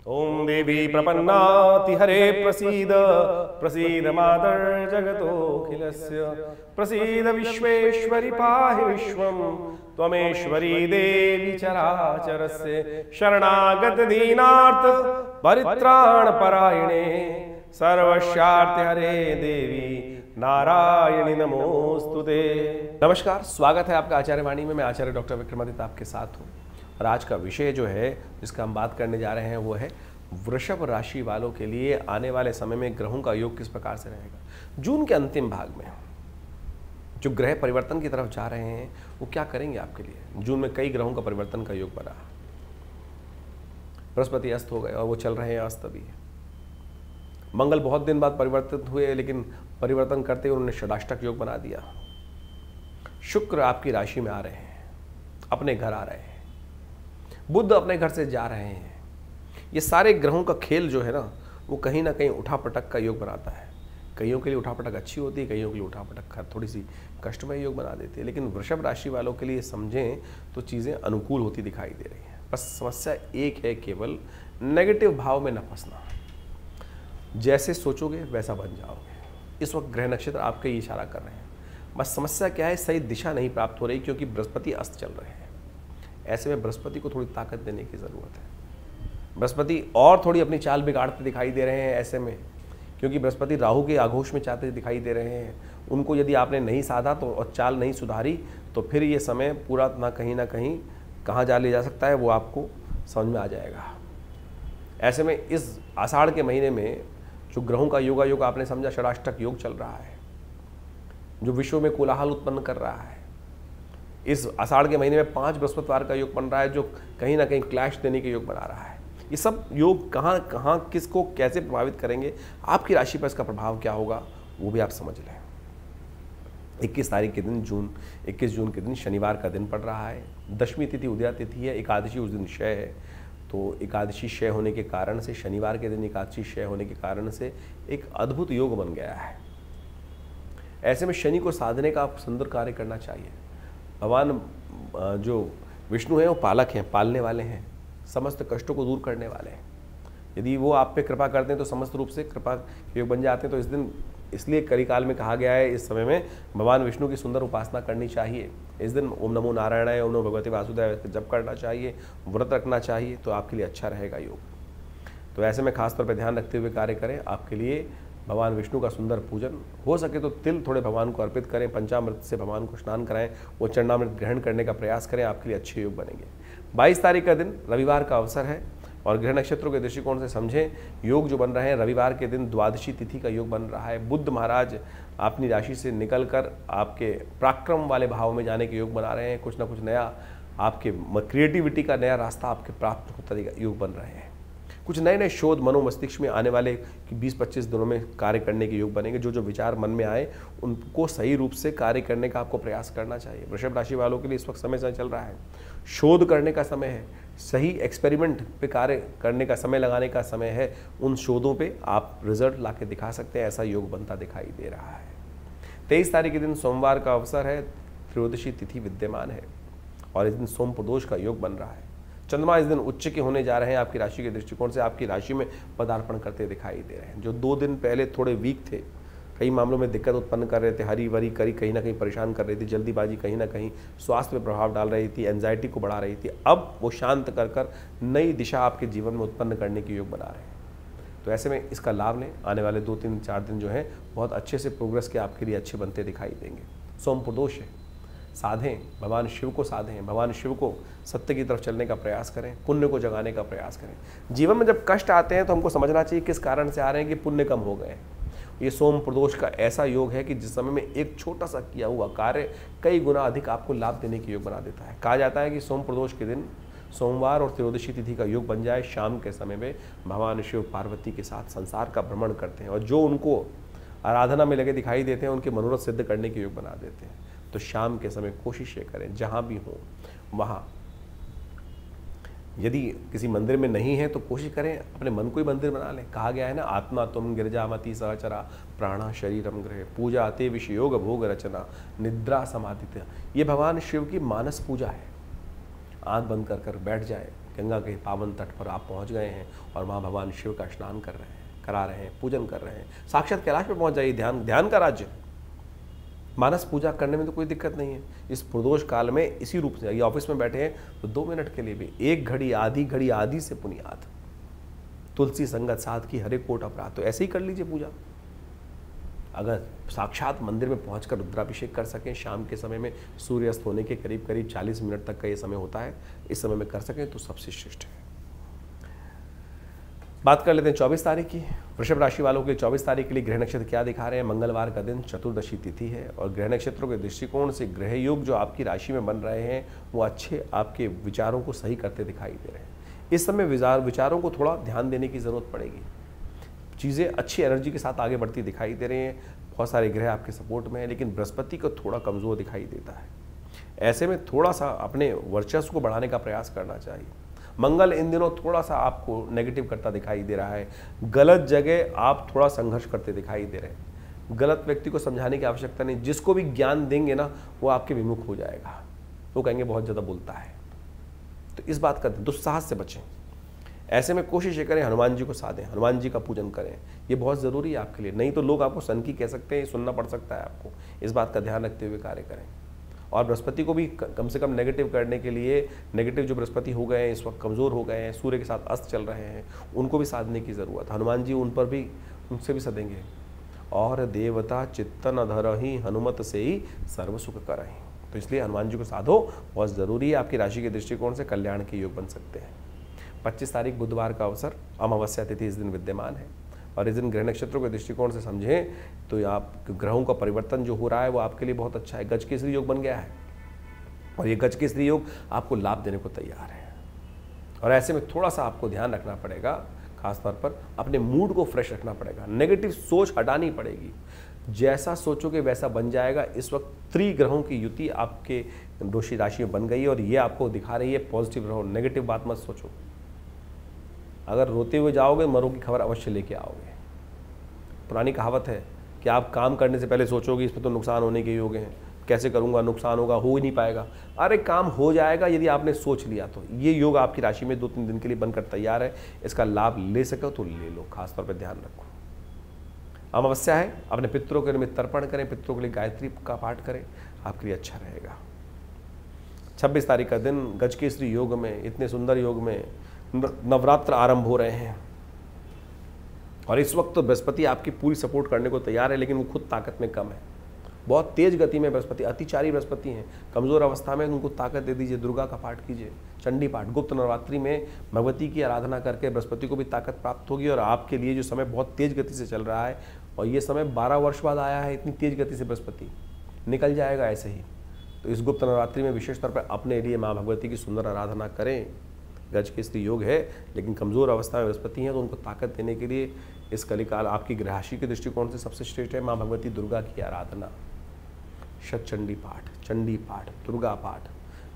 ओम देवी प्रपन्नाति हरे प्रसीद प्रसीद मातर जगतोऽखिलस्य प्रसीद विश्वेश्वरि पाहि विश्वं त्वमेश्वरी देवी चराचरस्य शरणागत दीनार्थ परित्राण परायणे सर्वस्यार्थ हरे देवी नारायणी नमोस्तुते। नमस्कार, स्वागत है आपका आचार्य वाणी में। मैं आचार्य डॉक्टर विक्रमादित्य आपके साथ हूँ और आज का विषय जो है जिसका हम बात करने जा रहे हैं वो है वृषभ राशि वालों के लिए आने वाले समय में ग्रहों का योग किस प्रकार से रहेगा। जून के अंतिम भाग में जो ग्रह परिवर्तन की तरफ जा रहे हैं वो क्या करेंगे आपके लिए। जून में कई ग्रहों का परिवर्तन का योग बना। बृहस्पति अस्त हो गए और वो चल रहे हैं अस्त अभी। मंगल बहुत दिन बाद परिवर्तित हुए लेकिन परिवर्तन करते हुए उन्होंने षडाष्टक योग बना दिया। शुक्र आपकी राशि में आ रहे हैं, अपने घर आ रहे हैं। बुध अपने घर से जा रहे हैं। ये सारे ग्रहों का खेल जो है ना वो कहीं ना कहीं उठापटक का योग बनाता है। कईयों के लिए उठापटक अच्छी होती है, कईयों के लिए उठापटक थोड़ी सी कष्टमय योग बना देती है। लेकिन वृषभ राशि वालों के लिए समझें तो चीज़ें अनुकूल होती दिखाई दे रही हैं। बस समस्या एक है, केवल नेगेटिव भाव में न फंसना। जैसे सोचोगे वैसा बन जाओगे। इस वक्त ग्रह नक्षत्र आपके ही इशारा कर रहे हैं। बस समस्या क्या है, सही दिशा नहीं प्राप्त हो रही क्योंकि बृहस्पति अस्त चल रहे हैं। ऐसे में बृहस्पति को थोड़ी ताकत देने की ज़रूरत है। बृहस्पति और थोड़ी अपनी चाल बिगाड़ते दिखाई दे रहे हैं ऐसे में, क्योंकि बृहस्पति राहु के आघोष में चाहते दिखाई दे रहे हैं। उनको यदि आपने नहीं साधा तो और चाल नहीं सुधारी तो फिर ये समय पूरा ना कहीं कहाँ जा ले जा सकता है वो आपको समझ में आ जाएगा। ऐसे में इस आषाढ़ के महीने में जो ग्रहों का योग आपने समझा षडाष्टक योग चल रहा है, जो विश्व में कोलाहल उत्पन्न कर रहा है। इस आषाढ़ के महीने में 5 बृहस्पतिवार का योग बन रहा है जो कहीं ना कहीं क्लैश देने के योग बना रहा है। ये सब योग कहाँ किसको कैसे प्रभावित करेंगे, आपकी राशि पर इसका प्रभाव क्या होगा वो भी आप समझ लें। 21 तारीख के दिन 21 जून के दिन शनिवार का दिन पड़ रहा है। दशमी तिथि उदया तिथि है। एकादशी उस दिन क्षय है, तो एकादशी क्षय होने के कारण से शनिवार के दिन एकादशी क्षय होने के कारण से एक अद्भुत योग बन गया है। ऐसे में शनि को साधने का आप सुंदर कार्य करना चाहिए। भगवान जो विष्णु हैं वो पालक हैं, पालने वाले हैं, समस्त कष्टों को दूर करने वाले हैं। यदि वो आप पे कृपा करते हैं तो समस्त रूप से कृपा के योग बन जाते हैं। तो इस दिन इसलिए कलिकाल में कहा गया है इस समय में भगवान विष्णु की सुंदर उपासना करनी चाहिए। इस दिन ओम नमो नारायणाय, ओम नमो भगवते वासुदेवाय जप करना चाहिए, व्रत रखना चाहिए, तो आपके लिए अच्छा रहेगा योग। तो ऐसे में खासतौर पर ध्यान रखते हुए कार्य करें। आपके लिए भगवान विष्णु का सुंदर पूजन हो सके तो तिल थोड़े भगवान को अर्पित करें, पंचामृत से भगवान को स्नान कराएं, वो चरणामृत ग्रहण करने का प्रयास करें। आपके लिए अच्छे योग बनेंगे। 22 तारीख का दिन रविवार का अवसर है और ग्रह नक्षत्रों के दृष्टिकोण से समझें योग जो बन रहे हैं। रविवार के दिन द्वादशी तिथि का योग बन रहा है। बुध महाराज अपनी राशि से निकलकर आपके पराक्रम वाले भाव में जाने के योग बना रहे हैं। कुछ ना कुछ नया आपके क्रिएटिविटी का नया रास्ता आपके प्राप्त होता योग बन रहे हैं। कुछ नए नए शोध मनो मस्तिष्क में आने वाले 20-25 दिनों में कार्य करने के योग बनेंगे। जो विचार मन में आए उनको सही रूप से कार्य करने का आपको प्रयास करना चाहिए। वृषभ राशि वालों के लिए इस वक्त समय चल रहा है, शोध करने का समय है, सही एक्सपेरिमेंट पे कार्य करने का समय, लगाने का समय है। उन शोधों पे आप रिजल्ट ला के दिखा सकते हैं, ऐसा योग बनता दिखाई दे रहा है। 23 तारीख के दिन सोमवार का अवसर है, त्रयोदशी तिथि विद्यमान है और इस दिन सोम प्रदोष का योग बन रहा है। चंद्रमा इस दिन उच्च के होने जा रहे हैं। आपकी राशि के दृष्टिकोण से आपकी राशि में पदार्पण करते दिखाई दे रहे हैं। जो 2 दिन पहले थोड़े वीक थे, कई मामलों में दिक्कत उत्पन्न कर रहे थे, हरी वरी करी कहीं ना कहीं परेशान कर रही थी, जल्दीबाजी कहीं ना कहीं स्वास्थ्य पर प्रभाव डाल रही थी, एंजाइटी को बढ़ा रही थी, अब वो शांत कर नई दिशा आपके जीवन में उत्पन्न करने के योग बना रहे हैं। तो ऐसे में इसका लाभ लें। आने वाले 2-3-4 दिन जो है बहुत अच्छे से प्रोग्रेस के आपके लिए अच्छे बनते दिखाई देंगे। सोम प्रदोष है, साधें, भगवान शिव को साधें, भगवान शिव को सत्य की तरफ चलने का प्रयास करें, पुण्य को जगाने का प्रयास करें। जीवन में जब कष्ट आते हैं तो हमको समझना चाहिए किस कारण से आ रहे हैं कि पुण्य कम हो गए हैं। ये सोम प्रदोष का ऐसा योग है कि जिस समय में एक छोटा सा किया हुआ कार्य कई गुना अधिक आपको लाभ देने के योग बना देता है। कहा जाता है कि सोम प्रदोष के दिन सोमवार और त्रयोदशी तिथि का योग बन जाए, शाम के समय में भगवान शिव पार्वती के साथ संसार का भ्रमण करते हैं और जो उनको आराधना में लगे दिखाई देते हैं उनके मनोरथ सिद्ध करने के योग बना देते हैं। तो शाम के समय कोशिश ये करें जहाँ भी हो वहाँ, यदि किसी मंदिर में नहीं है तो कोशिश करें अपने मन को ही मंदिर बना लें। कहा गया है ना, आत्मा तुम गिरजामती सहचरा प्राणा शरीरम गृह पूजा ते विषयोग भोग रचना निद्रा समाधित्य। ये भगवान शिव की मानस पूजा है। आंख बंद कर बैठ जाए, गंगा के पावन तट पर आप पहुंच गए हैं और वहाँ भगवान शिव का स्नान करा रहे हैं, पूजन कर रहे हैं। साक्षात कैलाश पे पहुंच जाइए, ध्यान का राज्य। मानस पूजा करने में तो कोई दिक्कत नहीं है। इस प्रदोष काल में इसी रूप से, ये ऑफिस में बैठे हैं तो 2 मिनट के लिए भी 1 घड़ी आधी से पुनियात, तुलसी संगत साथ की हरे कोट अपराध, तो ऐसे ही कर लीजिए पूजा। अगर साक्षात मंदिर में पहुंचकर रुद्राभिषेक कर सकें, शाम के समय में सूर्यास्त होने के करीब 40 मिनट तक का ये समय होता है, इस समय में कर सकें तो सबसे श्रेष्ठ है। बात कर लेते हैं 24 तारीख की। वृषभ राशि वालों के लिए 24 तारीख के लिए ग्रह नक्षत्र क्या दिखा रहे हैं। मंगलवार का दिन, चतुर्दशी तिथि है और ग्रह नक्षत्रों के दृष्टिकोण से ग्रह योग जो आपकी राशि में बन रहे हैं वो अच्छे आपके विचारों को सही करते दिखाई दे रहे हैं। इस समय विचारों को थोड़ा ध्यान देने की जरूरत पड़ेगी। चीज़ें अच्छी एनर्जी के साथ आगे बढ़ती दिखाई दे रही हैं। बहुत सारे ग्रह आपके सपोर्ट में हैं, लेकिन बृहस्पति को थोड़ा कमज़ोर दिखाई देता है। ऐसे में थोड़ा सा अपने वर्चस्व को बढ़ाने का प्रयास करना चाहिए। मंगल इन दिनों थोड़ा सा आपको नेगेटिव करता दिखाई दे रहा है। गलत जगह आप थोड़ा संघर्ष करते दिखाई दे रहे हैं। गलत व्यक्ति को समझाने की आवश्यकता नहीं, जिसको भी ज्ञान देंगे ना वो आपके विमुख हो जाएगा, वो कहेंगे बहुत ज़्यादा बोलता है। तो इस बात का दुस्साहस से बचें। ऐसे में कोशिश ये करें हनुमान जी को साधें, हनुमान जी का पूजन करें, ये बहुत ज़रूरी है आपके लिए। नहीं तो लोग आपको सनकी कह सकते हैं, सुनना पड़ सकता है आपको। इस बात का ध्यान रखते हुए कार्य करें। और बृहस्पति को भी कम से कम नेगेटिव करने के लिए, नेगेटिव जो बृहस्पति हो गए हैं इस वक्त, कमज़ोर हो गए हैं, सूर्य के साथ अस्त चल रहे हैं, उनको भी साधने की ज़रूरत। हनुमान जी उनसे भी सदेंगे। और देवता चित्तन अधरहि हनुमत से ही सर्व सुख करहि। तो इसलिए हनुमान जी को साधो, बहुत ज़रूरी है। आपकी राशि के दृष्टिकोण से कल्याण के योग बन सकते हैं। 25 तारीख बुधवार का अवसर, अमावस्या तिथि इस दिन विद्यमान है और इस दिन ग्रह नक्षत्रों के दृष्टिकोण से समझें तो आप ग्रहों का परिवर्तन जो हो रहा है वो आपके लिए बहुत अच्छा है। गज केसरी योग बन गया है और ये गज केसरी योग आपको लाभ देने को तैयार है। और ऐसे में थोड़ा सा आपको ध्यान रखना पड़ेगा, खासतौर पर अपने मूड को फ्रेश रखना पड़ेगा। नेगेटिव सोच हटानी पड़ेगी। जैसा सोचोगे वैसा बन जाएगा। इस वक्त त्रिग्रहों की युति आपके दोषी राशि में बन गई है और ये आपको दिखा रही है पॉजिटिव रहो, नेगेटिव बात मत सोचो। अगर रोते हुए जाओगे मरो की खबर अवश्य लेके आओगे। पुरानी कहावत है कि आप काम करने से पहले सोचोगे इसमें तो नुकसान होने के योग हैं, कैसे करूंगा, नुकसान होगा, हो ही नहीं पाएगा। अरे काम हो जाएगा यदि आपने सोच लिया तो। ये योग आपकी राशि में 2-3 दिन के लिए बनकर तैयार है। इसका लाभ ले सको तो ले लो, खासतौर पर ध्यान रखो। अमावस्या है, अपने पितरों के निमित्त तर्पण करें, पितरों के लिए गायत्री का पाठ करें, आपके लिए अच्छा रहेगा। 26 तारीख का दिन गज केसरी योग में, इतने सुंदर योग में नवरात्र आरंभ हो रहे हैं और इस वक्त तो बृहस्पति आपकी पूरी सपोर्ट करने को तैयार है, लेकिन वो खुद ताकत में कम है। बहुत तेज गति में बृहस्पति, अतिचारी बृहस्पति हैं, कमजोर अवस्था में उनको ताकत दे दीजिए। दुर्गा का पाठ कीजिए, चंडी पाठ। गुप्त नवरात्रि में भगवती की आराधना करके बृहस्पति को भी ताकत प्राप्त होगी और आपके लिए जो समय बहुत तेज गति से चल रहा है और ये समय 12 वर्ष बाद आया है, इतनी तेज गति से बृहस्पति निकल जाएगा ऐसे ही। तो इस गुप्त नवरात्रि में विशेष तौर पर अपने लिए माँ भगवती की सुंदर आराधना करें। गज केसरी योग है, लेकिन कमजोर अवस्था में बृहस्पति हैं तो उनको ताकत देने के लिए इस कलिकाल आपकी ग्रह राशि के दृष्टिकोण से सबसे श्रेष्ठ है माँ भगवती दुर्गा की आराधना। शतचंडी पाठ, चंडी पाठ, दुर्गा पाठ,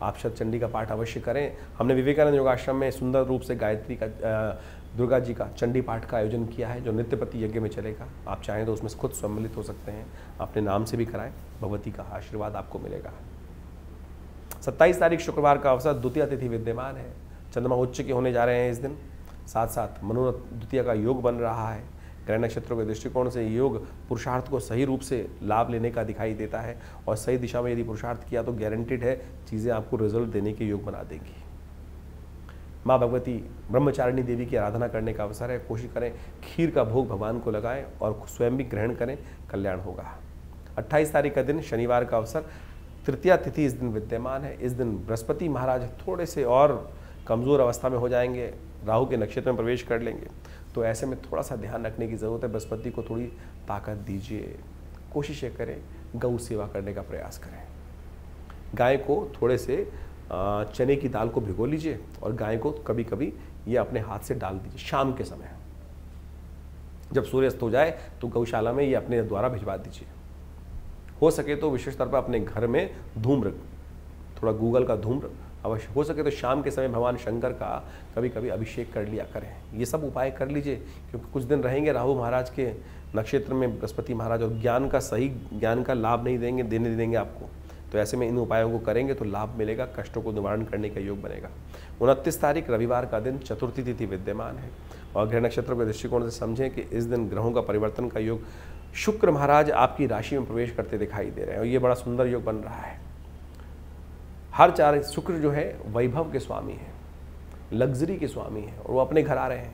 आप शतचंडी का पाठ अवश्य करें। हमने विवेकानंद योगाश्रम में सुंदर रूप से गायत्री का, दुर्गा जी का चंडी पाठ का आयोजन किया है जो नित्यपति यज्ञ में चलेगा। आप चाहें तो उसमें खुद सम्मिलित हो सकते हैं, अपने नाम से भी कराएं, भगवती का आशीर्वाद आपको मिलेगा। 27 तारीख शुक्रवार का अवसर, द्वितीय तिथि विद्यमान है। चंद्रमा उच्च के होने जा रहे हैं इस दिन, साथ साथ मनोरथ द्वितीय का योग बन रहा है। ग्रह नक्षत्रों के दृष्टिकोण से योग पुरुषार्थ को सही रूप से लाभ लेने का दिखाई देता है और सही दिशा में यदि पुरुषार्थ किया तो गारंटीड है चीज़ें आपको रिजल्ट देने के योग बना देंगी। माँ भगवती ब्रह्मचारिणी देवी की आराधना करने का अवसर है। कोशिश करें खीर का भोग भगवान को लगाएं और स्वयं भी ग्रहण करें, कल्याण होगा। 28 तारीख का दिन शनिवार का अवसर, तृतीया तिथि इस दिन विद्यमान है। इस दिन बृहस्पति महाराज थोड़े से और कमज़ोर अवस्था में हो जाएंगे, राहु के नक्षत्र में प्रवेश कर लेंगे, तो ऐसे में थोड़ा सा ध्यान रखने की ज़रूरत है। बृहस्पति को थोड़ी ताकत दीजिए, कोशिशें करें, गौ सेवा करने का प्रयास करें। गाय को थोड़े से चने की दाल को भिगो लीजिए और गाय को कभी कभी ये अपने हाथ से डाल दीजिए। शाम के समय जब सूर्यास्त हो जाए तो गौशाला में ये अपने द्वारा भिजवा दीजिए। हो सके तो विशेष तौर पर अपने घर में धूम्र, थोड़ा गूगल का धूम्र अवश्य, हो सके तो शाम के समय भगवान शंकर का कभी कभी अभिषेक कर लिया करें। ये सब उपाय कर लीजिए, क्योंकि कुछ दिन रहेंगे राहु महाराज के नक्षत्र में बृहस्पति महाराज और ज्ञान का लाभ नहीं देंगे, देने आपको। तो ऐसे में इन उपायों को करेंगे तो लाभ मिलेगा, कष्टों को निवारण करने का योग बनेगा। 29 तारीख रविवार का दिन, चतुर्थी तिथि विद्यमान है और ग्रह नक्षत्रों के दृष्टिकोण से समझें कि इस दिन ग्रहों का परिवर्तन का योग, शुक्र महाराज आपकी राशि में प्रवेश करते दिखाई दे रहे हैं और ये बड़ा सुंदर योग बन रहा है। हर चार शुक्र जो है वैभव के स्वामी है, लग्जरी के स्वामी है और वो अपने घर आ रहे हैं,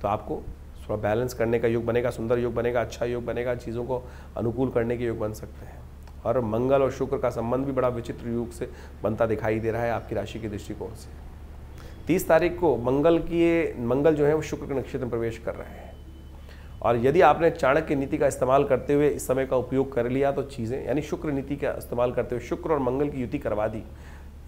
तो आपको थोड़ा बैलेंस करने का योग बनेगा, सुंदर योग बनेगा, अच्छा योग बनेगा, चीज़ों को अनुकूल करने के योग बन सकते हैं। और मंगल और शुक्र का संबंध भी बड़ा विचित्र योग से बनता दिखाई दे रहा है आपकी राशि के दृष्टिकोण से। 30 तारीख को मंगल जो है वो शुक्र के नक्षत्र में प्रवेश कर रहे हैं और यदि आपने चाणक्य नीति का इस्तेमाल करते हुए इस समय का उपयोग कर लिया तो चीज़ें, यानी शुक्र नीति का इस्तेमाल करते हुए शुक्र और मंगल की युति करवा दी,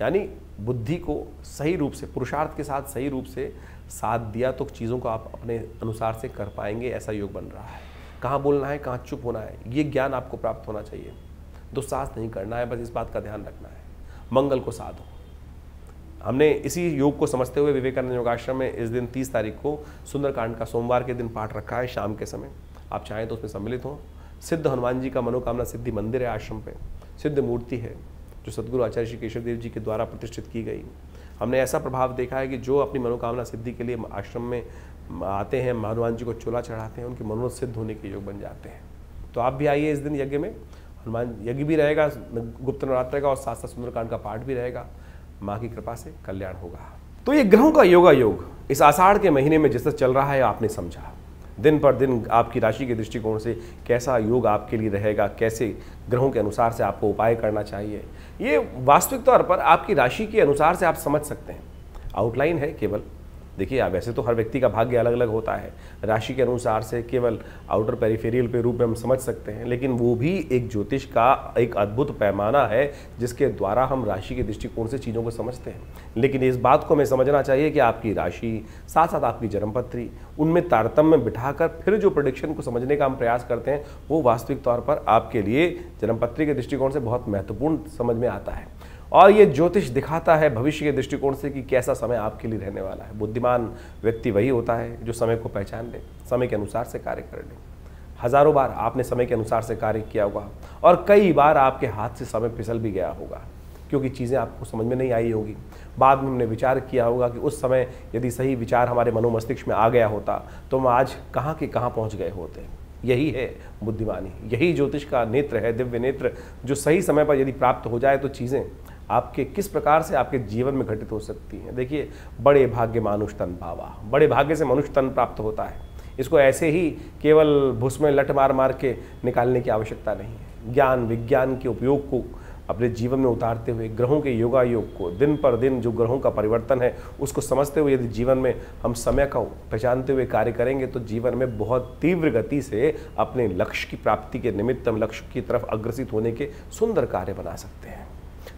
यानी बुद्धि को सही रूप से, पुरुषार्थ के साथ सही रूप से साथ दिया तो चीज़ों को आप अपने अनुसार से कर पाएंगे, ऐसा योग बन रहा है। कहाँ बोलना है, कहाँ चुप होना है, ये ज्ञान आपको प्राप्त होना चाहिए। दुस्साहस नहीं करना है, बस इस बात का ध्यान रखना है। मंगल को साधो। हमने इसी योग को समझते हुए विवेकानंद योगाश्रम में इस दिन 30 तारीख को सुंदरकांड का सोमवार के दिन पाठ रखा है शाम के समय। आप चाहें तो उसमें सम्मिलित हों। सिद्ध हनुमान जी का मनोकामना सिद्धि मंदिर है आश्रम पे, सिद्ध मूर्ति है जो सदगुरु आचार्य श्री केशव देव जी के द्वारा प्रतिष्ठित की गई। हमने ऐसा प्रभाव देखा है कि जो अपनी मनोकामना सिद्धि के लिए आश्रम में आते हैं, हनुमान जी को चोला चढ़ाते हैं, उनके मनोरथ सिद्ध होने के योग बन जाते हैं। तो आप भी आइए इस दिन यज्ञ में, हनुमान यज्ञ भी रहेगा, गुप्त नवरात्र का और साथ साथ सुंदरकांड का पाठ भी रहेगा। माँ की कृपा से कल्याण होगा। तो ये ग्रहों का योगा योग इस आषाढ़ के महीने में जिस तरह चल रहा है आपने समझा। दिन पर दिन आपकी राशि के दृष्टिकोण से कैसा योग आपके लिए रहेगा, कैसे ग्रहों के अनुसार से आपको उपाय करना चाहिए, ये वास्तविक तौर पर आपकी राशि के अनुसार से आप समझ सकते हैं। आउटलाइन है केवल। देखिए, वैसे तो हर व्यक्ति का भाग्य अलग अलग होता है, राशि के अनुसार से केवल आउटर पेरिफेरियल पे रूप में हम समझ सकते हैं, लेकिन वो भी एक ज्योतिष का एक अद्भुत पैमाना है जिसके द्वारा हम राशि के दृष्टिकोण से चीज़ों को समझते हैं। लेकिन इस बात को हमें समझना चाहिए कि आपकी राशि साथ साथ आपकी जन्मपत्री, उनमें तारतम्य बिठाकर फिर जो प्रेडिक्शन को समझने का हम प्रयास करते हैं वो वास्तविक तौर पर आपके लिए जन्मपत्री के दृष्टिकोण से बहुत महत्वपूर्ण समझ में आता है। और ये ज्योतिष दिखाता है भविष्य के दृष्टिकोण से कि कैसा समय आपके लिए रहने वाला है। बुद्धिमान व्यक्ति वही होता है जो समय को पहचान ले, समय के अनुसार से कार्य कर ले। हजारों बार आपने समय के अनुसार से कार्य किया होगा और कई बार आपके हाथ से समय फिसल भी गया होगा क्योंकि चीज़ें आपको समझ में नहीं आई होगी। बाद में हमने विचार किया होगा कि उस समय यदि सही विचार हमारे मनोमस्तिष्क में आ गया होता तो हम आज कहाँ के कहाँ पहुँच गए होते। यही है बुद्धिमानी, यही ज्योतिष का नेत्र है, दिव्य नेत्र, जो सही समय पर यदि प्राप्त हो जाए तो चीज़ें आपके किस प्रकार से आपके जीवन में घटित हो सकती हैं। देखिए, बड़े भाग्य मानुष तन पावा, बड़े भाग्य से मनुष्य तन प्राप्त होता है। इसको ऐसे ही केवल भूस में लट मार मार के निकालने की आवश्यकता नहीं है। ज्ञान विज्ञान के उपयोग को अपने जीवन में उतारते हुए, ग्रहों के योगा योग को, दिन पर दिन जो ग्रहों का परिवर्तन है उसको समझते हुए यदि जीवन में हम समय का पहचानते हुए कार्य करेंगे तो जीवन में बहुत तीव्र गति से अपने लक्ष्य की प्राप्ति के निमित्त हम लक्ष्य की तरफ अग्रसित होने के सुंदर कार्य बना सकते हैं।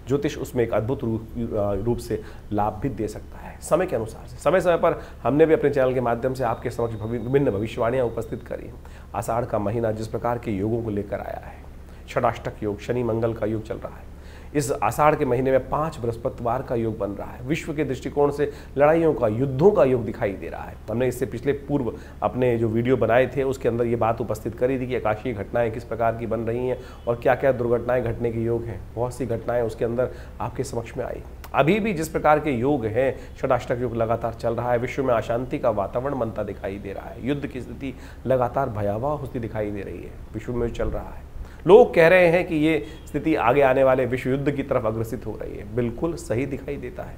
ज्योतिष उसमें एक अद्भुत रूप से लाभ भी दे सकता है समय के अनुसार से। समय समय पर हमने भी अपने चैनल के माध्यम से आपके समक्ष विभिन्न भविष्यवाणियां उपस्थित करी हैं। आषाढ़ का महीना जिस प्रकार के योगों को लेकर आया है, षडाष्टक योग, शनि मंगल का योग चल रहा है। इस आषाढ़ के महीने में 5 बृहस्पतिवार का योग बन रहा है। विश्व के दृष्टिकोण से लड़ाइयों का, युद्धों का योग दिखाई दे रहा है। हमने इससे पिछले पूर्व अपने जो वीडियो बनाए थे उसके अंदर ये बात उपस्थित करी थी कि आकाशीय घटनाएं किस प्रकार की बन रही हैं और क्या क्या दुर्घटनाएं घटने के योग हैं। बहुत सी घटनाएं उसके अंदर आपके समक्ष में आई। अभी भी जिस प्रकार के योग हैं, षडाष्टक योग लगातार चल रहा है। विश्व में अशांति का वातावरण बनता दिखाई दे रहा है। युद्ध की स्थिति लगातार भयावह होती दिखाई दे रही है, विश्व में चल रहा है। लोग कह रहे हैं कि ये स्थिति आगे आने वाले विश्व युद्ध की तरफ अग्रसित हो रही है। बिल्कुल सही दिखाई देता है।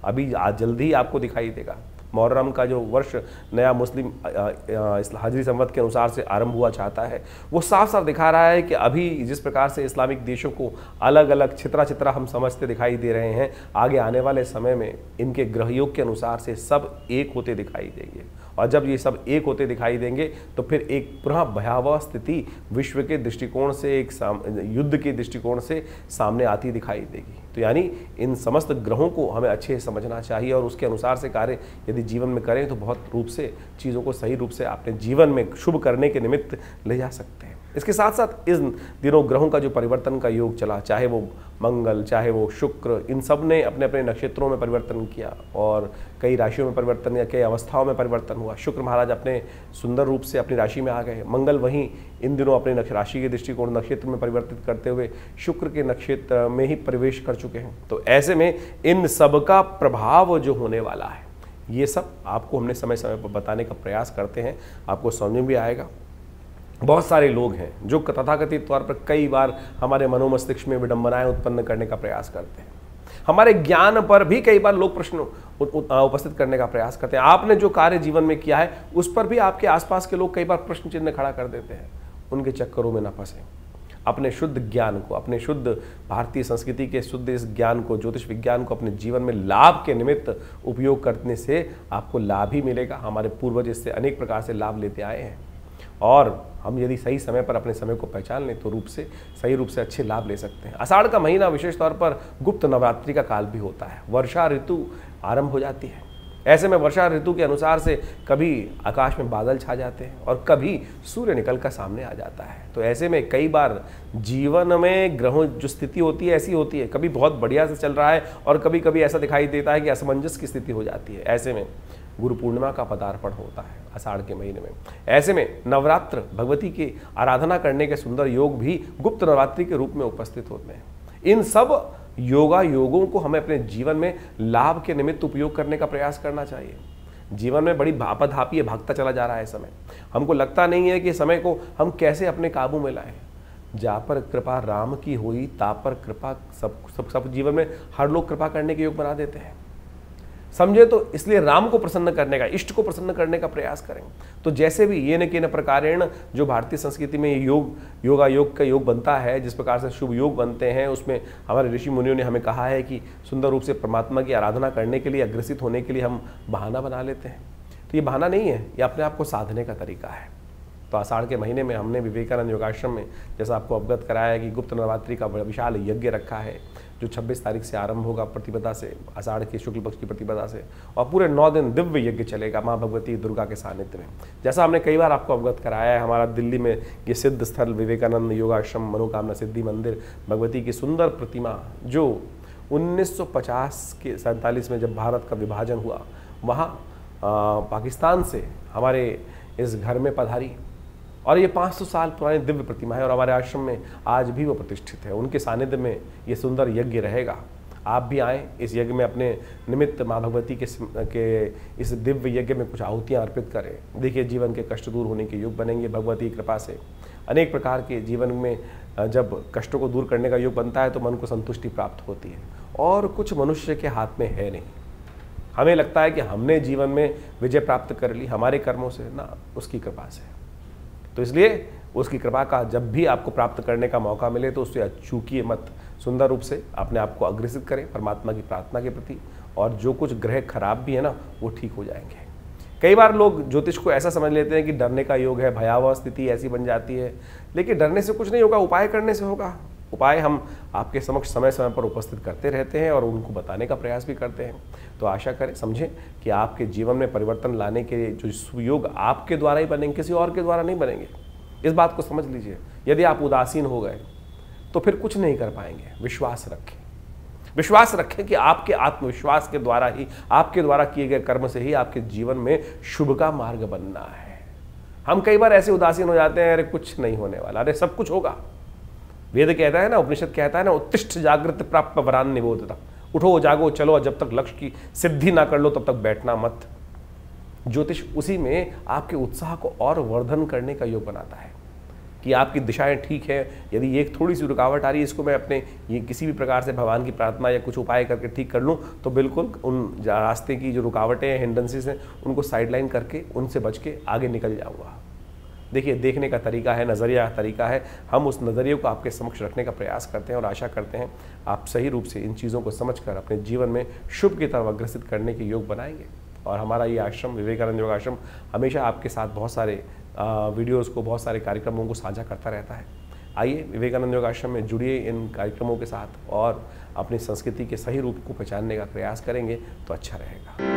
अभी आज जल्दी ही आपको दिखाई देगा। मुहर्रम का जो वर्ष नया मुस्लिम हिजरी संवत के अनुसार से आरंभ हुआ चाहता है, वो साफ साफ दिखा रहा है कि अभी जिस प्रकार से इस्लामिक देशों को अलग अलग छितरा छितरा हम समझते दिखाई दे रहे हैं, आगे आने वाले समय में इनके ग्रहयोग के अनुसार से सब एक होते दिखाई देंगे। और जब ये सब एक होते दिखाई देंगे तो फिर एक पुनः भयावह स्थिति विश्व के दृष्टिकोण से, एक युद्ध के दृष्टिकोण से सामने आती दिखाई देगी। तो यानी इन समस्त ग्रहों को हमें अच्छे से समझना चाहिए और उसके अनुसार से कार्य यदि जीवन में करें तो बहुत रूप से चीज़ों को सही रूप से अपने जीवन में शुभ करने के निमित्त ले जा सकते हैं। इसके साथ साथ इस दिनों ग्रहों का जो परिवर्तन का योग चला, चाहे वो मंगल, चाहे वो शुक्र, इन सब ने अपने अपने नक्षत्रों में परिवर्तन किया और कई राशियों में परिवर्तन या कई अवस्थाओं में परिवर्तन हुआ। शुक्र महाराज अपने सुंदर रूप से अपनी राशि में आ गए। मंगल वहीं इन दिनों अपने राशि के दृष्टिकोण नक्षत्र में परिवर्तित करते हुए शुक्र के नक्षत्र में ही प्रवेश कर चुके हैं। तो ऐसे में इन सब का प्रभाव जो होने वाला है, ये सब आपको हमने समय समय पर बताने का प्रयास करते हैं, आपको समझ में भी आएगा। बहुत सारे लोग हैं जो तथाकथित तौर पर कई बार हमारे मनोमस्तिष्क में विडंबनाएं उत्पन्न करने का प्रयास करते हैं, हमारे ज्ञान पर भी कई बार लोग प्रश्न उपस्थित करने का प्रयास करते हैं। आपने जो कार्य जीवन में किया है उस पर भी आपके आसपास के लोग कई बार प्रश्न चिन्ह खड़ा कर देते हैं। उनके चक्करों में ना फंसे, अपने शुद्ध ज्ञान को, अपने शुद्ध भारतीय संस्कृति के शुद्ध इस ज्ञान को, ज्योतिष विज्ञान को अपने जीवन में लाभ के निमित्त उपयोग करने से आपको लाभ ही मिलेगा। हमारे पूर्वज इससे अनेक प्रकार से लाभ लेते आए हैं और हम यदि सही समय पर अपने समय को पहचान लें तो सही रूप से अच्छे लाभ ले सकते हैं। आषाढ़ का महीना विशेष तौर पर गुप्त नवरात्रि का काल भी होता है। वर्षा ऋतु आरंभ हो जाती है। ऐसे में वर्षा ऋतु के अनुसार से कभी आकाश में बादल छा जाते हैं और कभी सूर्य निकल कर सामने आ जाता है। तो ऐसे में कई बार जीवन में ग्रहों जो स्थिति होती है ऐसी होती है, कभी बहुत बढ़िया से चल रहा है और कभी कभी ऐसा दिखाई देता है कि असमंजस की स्थिति हो जाती है। ऐसे में गुरु पूर्णिमा का पदार्पण होता है आषाढ़ के महीने में। ऐसे में नवरात्र, भगवती की आराधना करने के सुंदर योग भी गुप्त नवरात्रि के रूप में उपस्थित होते हैं। इन सब योगों को हमें अपने जीवन में लाभ के निमित्त उपयोग करने का प्रयास करना चाहिए। जीवन में बड़ी भापाधापी भागता चला जा रहा है समय। हमको लगता नहीं है कि समय को हम कैसे अपने काबू में लाएं। जा पर कृपा राम की हुई, ता पर कृपा सब जीवन में हर लोग कृपा करने के योग बना देते हैं, समझे। तो इसलिए राम को प्रसन्न करने का, इष्ट को प्रसन्न करने का प्रयास करें। तो जैसे भी ये न के न प्रकारेण जो भारतीय संस्कृति में योग का योग बनता है, जिस प्रकार से शुभ योग बनते हैं, उसमें हमारे ऋषि मुनियों ने हमें कहा है कि सुंदर रूप से परमात्मा की आराधना करने के लिए, अग्रसित होने के लिए हम बहाना बना लेते हैं। तो ये बहाना नहीं है, ये अपने आप को साधने का तरीका है। तो आषाढ़ के महीने में हमने विवेकानंद योगाश्रम में जैसा आपको अवगत कराया है कि गुप्त नवरात्रि का विशाल यज्ञ रखा है जो 26 तारीख से आरंभ होगा प्रतिपदा से, आषाढ़ की शुक्ल पक्ष की प्रतिपदा से, और पूरे 9 दिन दिव्य यज्ञ चलेगा माँ भगवती दुर्गा के सानिध्य में। जैसा हमने कई बार आपको अवगत कराया है, हमारा दिल्ली में ये सिद्ध स्थल विवेकानंद योगाश्रम मनोकामना सिद्धि मंदिर, भगवती की सुंदर प्रतिमा जो 1950 के 47 में जब भारत का विभाजन हुआ, वहाँ पाकिस्तान से हमारे इस घर में पधारी और ये 500 साल पुरानी दिव्य प्रतिमा है और हमारे आश्रम में आज भी वो प्रतिष्ठित है। उनके सानिध्य में ये सुंदर यज्ञ रहेगा। आप भी आएँ इस यज्ञ में, अपने निमित्त माँ भगवती के इस दिव्य यज्ञ में कुछ आहुतियाँ अर्पित करें। देखिए जीवन के कष्ट दूर होने के योग बनेंगे भगवती की कृपा से। अनेक प्रकार के जीवन में जब कष्टों को दूर करने का योग बनता है तो मन को संतुष्टि प्राप्त होती है और कुछ मनुष्य के हाथ में है नहीं। हमें लगता है कि हमने जीवन में विजय प्राप्त कर ली हमारे कर्मों से, ना, उसकी कृपा से। तो इसलिए उसकी कृपा का जब भी आपको प्राप्त करने का मौका मिले तो उससे चूकिए मत। सुंदर रूप से अपने आप को अग्रसित करें परमात्मा की प्रार्थना के प्रति, और जो कुछ ग्रह खराब भी है ना वो ठीक हो जाएंगे। कई बार लोग ज्योतिष को ऐसा समझ लेते हैं कि डरने का योग है, भयावह स्थिति ऐसी बन जाती है, लेकिन डरने से कुछ नहीं होगा, उपाय करने से होगा। उपाय हम आपके समक्ष समय समय पर उपस्थित करते रहते हैं और उनको बताने का प्रयास भी करते हैं। तो आशा करें, समझें कि आपके जीवन में परिवर्तन लाने के लिए जो सुयोग आपके द्वारा ही बनेंगे, किसी और के द्वारा नहीं बनेंगे। इस बात को समझ लीजिए। यदि आप उदासीन हो गए तो फिर कुछ नहीं कर पाएंगे। विश्वास रखें कि आपके आत्मविश्वास के द्वारा ही, आपके द्वारा किए गए कर्म से ही आपके जीवन में शुभ का मार्ग बनना है। हम कई बार ऐसे उदासीन हो जाते हैं, अरे कुछ नहीं होने वाला, अरे सब कुछ होगा। वेद कहता है ना, उपनिषद कहता है ना, उत्तिष्ठ जागृत प्राप्त वरान निबोधता। उठो जागो चलो, जब तक लक्ष्य की सिद्धि ना कर लो तब तक बैठना मत। ज्योतिष उसी में आपके उत्साह को और वर्धन करने का योग बनाता है कि आपकी दिशाएं ठीक है। यदि एक थोड़ी सी रुकावट आ रही है, इसको मैं अपने ये किसी भी प्रकार से भगवान की प्रार्थना या कुछ उपाय करके ठीक कर लूँ तो बिल्कुल उन रास्ते की जो रुकावटें हैं, हिंड्रेंसेस हैं, उनको साइडलाइन करके उनसे बच के आगे निकल जाऊँगा। देखिए, देखने का तरीका है, नज़रिया का तरीका है। हम उस नज़रिए को आपके समक्ष रखने का प्रयास करते हैं और आशा करते हैं आप सही रूप से इन चीज़ों को समझकर अपने जीवन में शुभ की तरफ अग्रसित करने के योग बनाएंगे। और हमारा ये आश्रम विवेकानंद योगाश्रम हमेशा आपके साथ बहुत सारे वीडियोज़ को, बहुत सारे कार्यक्रमों को साझा करता रहता है। आइए विवेकानंद योगाश्रम में जुड़िए इन कार्यक्रमों के साथ और अपनी संस्कृति के सही रूप को पहचानने का प्रयास करेंगे तो अच्छा रहेगा।